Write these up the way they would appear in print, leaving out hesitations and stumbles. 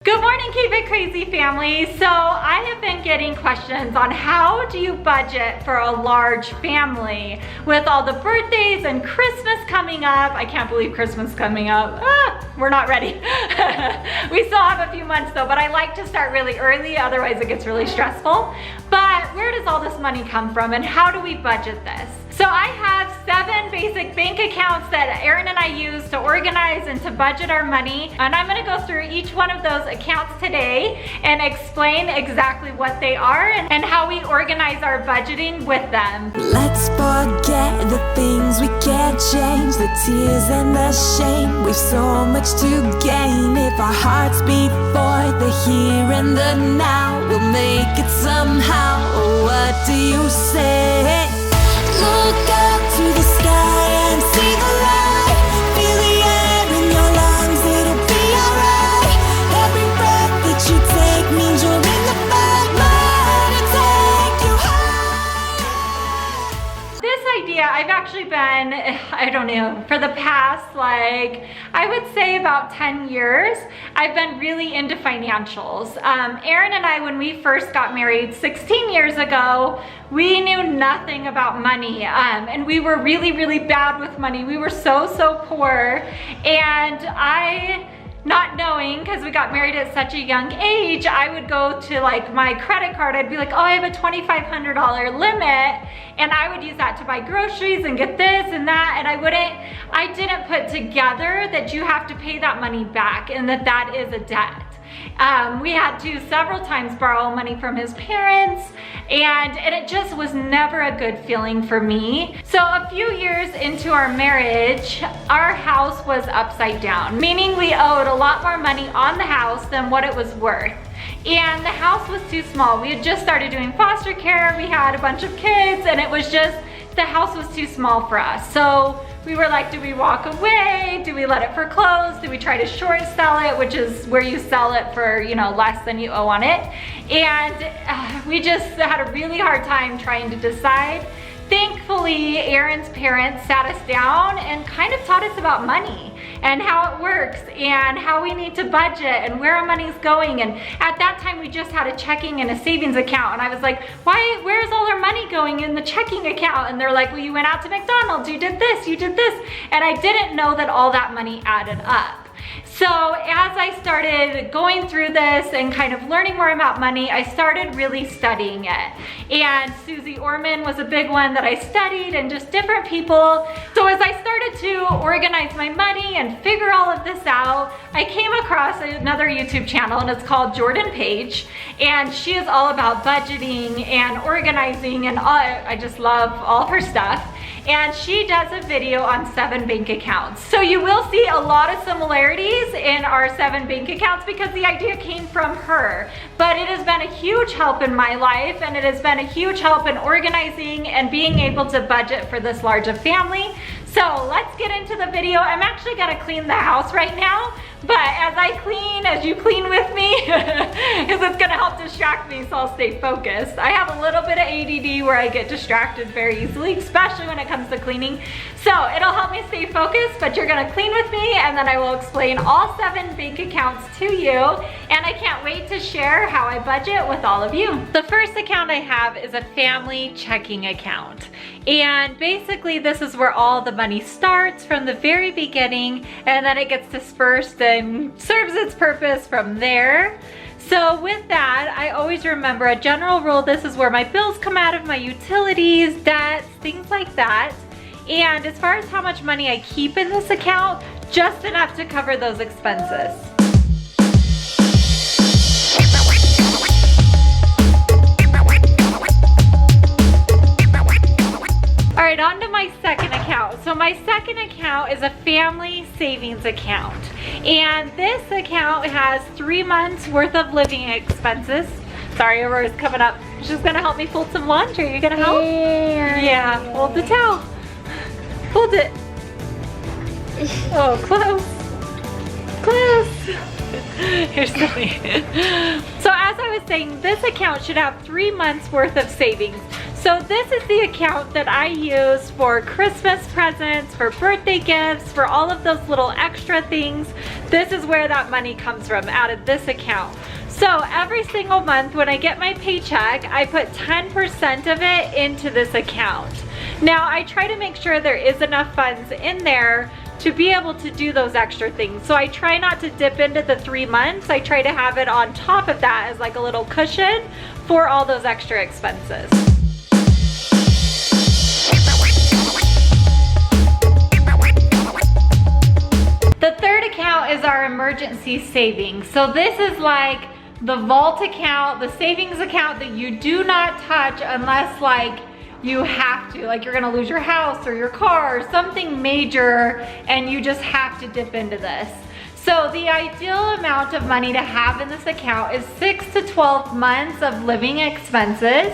Good morning, Keep It Crazy family. So I have been getting questions on how do you budget for a large family with all the birthdays and Christmas coming up. I can't believe Christmas coming up. We're not ready. We still have a few months though, but I like to start really early, otherwise it gets really stressful. But where does all this money come from and how do we budget this? So I have 7 basic bank accounts that Erin and I use to organize and to budget our money. And I'm gonna go through each one of those accounts today and explain exactly what they are and how we organize our budgeting with them. Let's forget the things we can't change, the tears and the shame. We've so much to gain if our hearts beat for the here and the now. We'll make it somehow. What do you say? Look up to the sky and see the light. Feel the air in your lungs, it'll be alright. Every breath that you take means you're in the fight. Let it take you high. This idea, I've actually been, I don't know, for the past I would say about 10 years, I've been really into financials. Erin and I, when we first got married 16 years ago, we knew nothing about money, and we were really, really bad with money. We were so poor, and not knowing, because we got married at such a young age, I would go to my credit card, I'd be like, oh, I have a $2,500 limit, and I would use that to buy groceries and get this and that, and I didn't put together that you have to pay that money back and that is a debt. We had to several times borrow money from his parents, and it just was never a good feeling for me. So a few years into our marriage, our house was upside down, meaning we owed a lot more money on the house than what it was worth. And the house was too small. We had just started doing foster care, we had a bunch of kids, and it was just, the house was too small for us. So we were like, do we walk away? Do we let it foreclose? Do we try to short sell it, which is where you sell it for, less than you owe on it? And we just had a really hard time trying to decide. Thankfully, Erin's parents sat us down and kind of taught us about money and how it works and how we need to budget and where our money's going. And at that time, we just had a checking and a savings account. And I was like, where's all our money going in the checking account? And they're like, well, you went out to McDonald's, you did this, you did this. And I didn't know that all that money added up. So as I started going through this and kind of learning more about money, I started really studying it. And Susie Orman was a big one that I studied, and just different people. So as I started to organize my money and figure all of this out, I came across another YouTube channel, and it's called Jordan Page. And she is all about budgeting and organizing, and I just love all of her stuff. And she does a video on 7 bank accounts. So you will see a lot of similarities in our 7 bank accounts because the idea came from her. But it has been a huge help in my life, and it has been a huge help in organizing and being able to budget for this large a family. So let's get into the video. I'm actually gonna clean the house right now, but as you clean with me, because it's gonna help distract me so I'll stay focused. I have a little bit of ADD where I get distracted very easily, especially when it comes to cleaning. So it'll help me stay focused, but you're gonna clean with me, and then I will explain all 7 bank accounts to you. And I can't wait to share how I budget with all of you. The first account I have is a family checking account. And basically this is where all the money starts from the very beginning, and then it gets dispersed and serves its purpose from there. So with that, I always remember a general rule. This is where my bills come out of, my utilities, debts, things like that. And as far as how much money I keep in this account, just enough to cover those expenses. All right, on to my second account. So my second account is a family savings account. And this account has 3 months worth of living expenses. Sorry, Aurora's coming up. She's gonna help me fold some laundry. Are you gonna help? Yeah, hold the towel. Hold it. Oh, close. Close. You're silly. So as I was saying, this account should have 3 months worth of savings. So this is the account that I use for Christmas presents, for birthday gifts, for all of those little extra things. This is where that money comes from, out of this account. So every single month when I get my paycheck, I put 10% of it into this account. Now I try to make sure there is enough funds in there to be able to do those extra things. So I try not to dip into the 3 months. I try to have it on top of that as like a little cushion for all those extra expenses. The third account is our emergency savings. So this is like the vault account, the savings account that you do not touch unless like you have to, like you're gonna lose your house or your car or something major and you just have to dip into this. So the ideal amount of money to have in this account is 6 to 12 months of living expenses.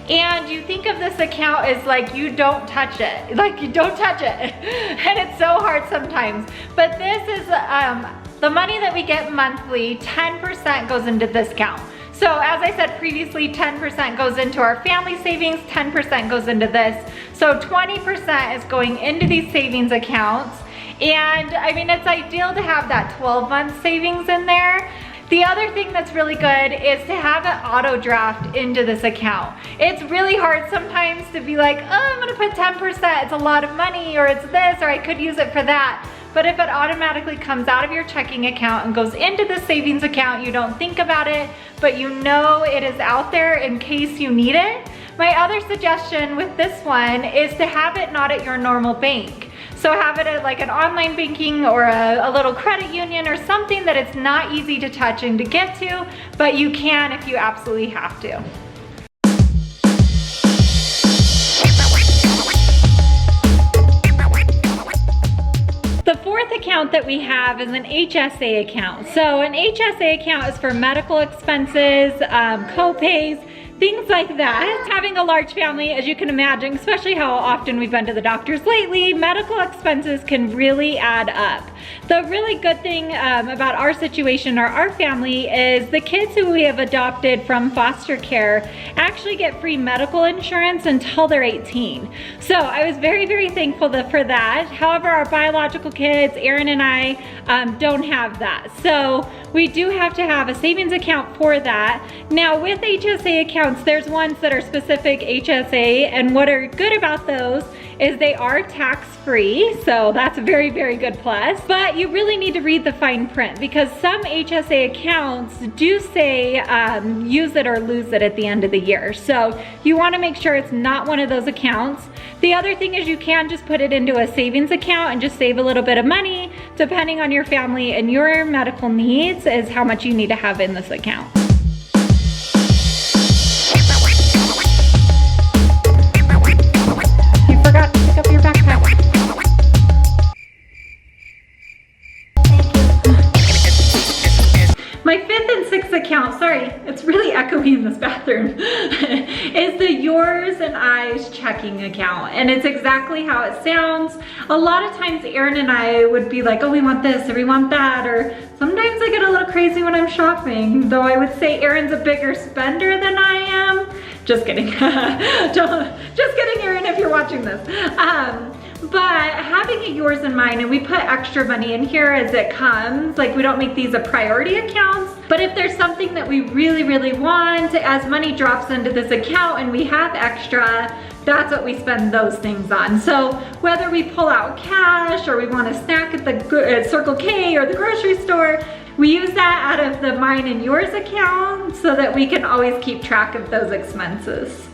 And you think of this account as like you don't touch it, like you don't touch it. And it's so hard sometimes. But this is the money that we get monthly, 10% goes into this account. So as I said previously, 10% goes into our family savings, 10% goes into this. So 20% is going into these savings accounts. And I mean, it's ideal to have that 12-month savings in there. The other thing that's really good is to have an auto draft into this account. It's really hard sometimes to be like, oh, I'm gonna put 10%, it's a lot of money, or it's this, or I could use it for that. But if it automatically comes out of your checking account and goes into the savings account, you don't think about it, but you know it is out there in case you need it. My other suggestion with this one is to have it not at your normal bank. So have it at like an online banking or a little credit union or something that it's not easy to touch and to get to, but you can if you absolutely have to. The fourth account that we have is an HSA account. So an HSA account is for medical expenses, co-pays, things like that. Having a large family, as you can imagine, especially how often we've been to the doctors lately, medical expenses can really add up. The really good thing about our situation or our family is the kids who we have adopted from foster care actually get free medical insurance until they're 18. So I was very, very thankful for that. However, our biological kids, Aaron and I, don't have that. So we do have to have a savings account for that. Now with HSA accounts, there's ones that are specific HSA, and what are good about those is they are tax-free, so that's a very, very good plus. But you really need to read the fine print because some HSA accounts do say use it or lose it at the end of the year. So you wanna make sure it's not one of those accounts. The other thing is you can just put it into a savings account and just save a little bit of money depending on your family and your medical needs is how much you need to have in this account. You forgot to pick up your backpack. My fifth and sixth account, sorry, it's really echoey in this bathroom, is the yours and I's checking account. And it's exactly how it sounds. A lot of times Aaron and I would be like, oh, we want this or we want that, or sometimes I get a little crazy when I'm shopping, though I would say Aaron's a bigger spender than I am. Just kidding. Just kidding, Aaron, if you're watching this. But having it yours and mine, and we put extra money in here as it comes, like we don't make these a priority accounts, but if there's something that we really, really want, as money drops into this account and we have extra, that's what we spend those things on. So whether we pull out cash or we want a snack at the Circle K or the grocery store, we use that out of the mine and yours account so that we can always keep track of those expenses.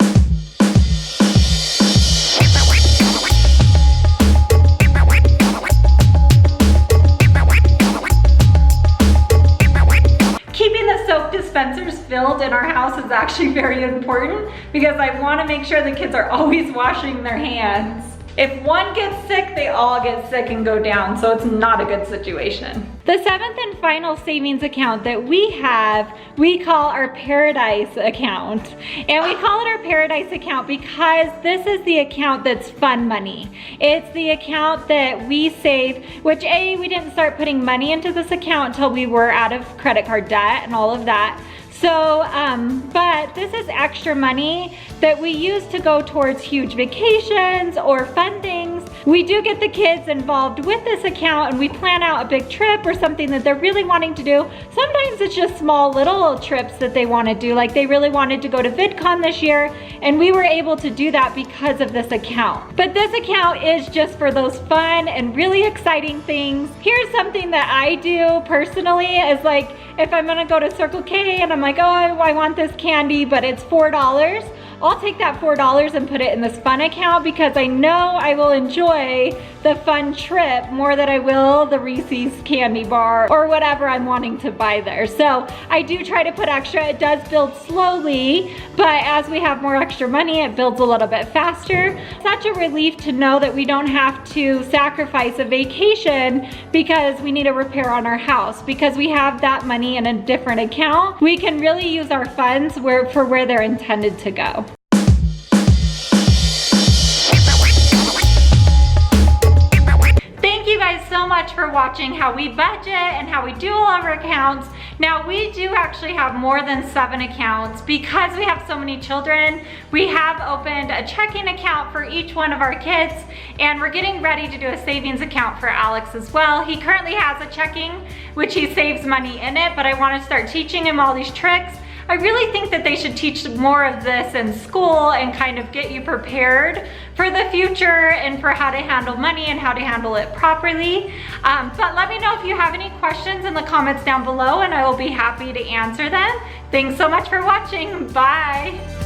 Keeping the soap dispensers filled in our house is actually very important because I want to make sure the kids are always washing their hands. If one gets sick, they all get sick and go down, so it's not a good situation. The seventh and final savings account that we have, we call our Paradise account. And we call it our Paradise account because this is the account that's fun money. It's the account that we save, which we didn't start putting money into this account until we were out of credit card debt and all of that. So, but this is extra money that we use to go towards huge vacations or fun things. We do get the kids involved with this account and we plan out a big trip or something that they're really wanting to do. Sometimes it's just small little trips that they want to do. Like they really wanted to go to VidCon this year and we were able to do that because of this account. But this account is just for those fun and really exciting things. Here's something that I do personally is like, if I'm gonna go to Circle K and I'm like, oh, I want this candy, but it's $4, I'll take that $4 and put it in this fun account because I know I will enjoy the fun trip more than I will the Reese's candy bar or whatever I'm wanting to buy there. So I do try to put extra. It does build slowly, but as we have more extra money, it builds a little bit faster. Such a relief to know that we don't have to sacrifice a vacation because we need a repair on our house. Because we have that money in a different account, we can really use our funds for where they're intended to go. Thank you guys so much for watching how we budget and how we do all of our accounts. Now we do actually have more than 7 accounts because we have so many children. We have opened a checking account for each one of our kids and we're getting ready to do a savings account for Alex as well. He currently has a checking which he saves money in it, but I want to start teaching him all these tricks. I really think that they should teach more of this in school and kind of get you prepared for the future and for how to handle money and how to handle it properly. But let me know if you have any questions in the comments down below and I will be happy to answer them. Thanks so much for watching. Bye.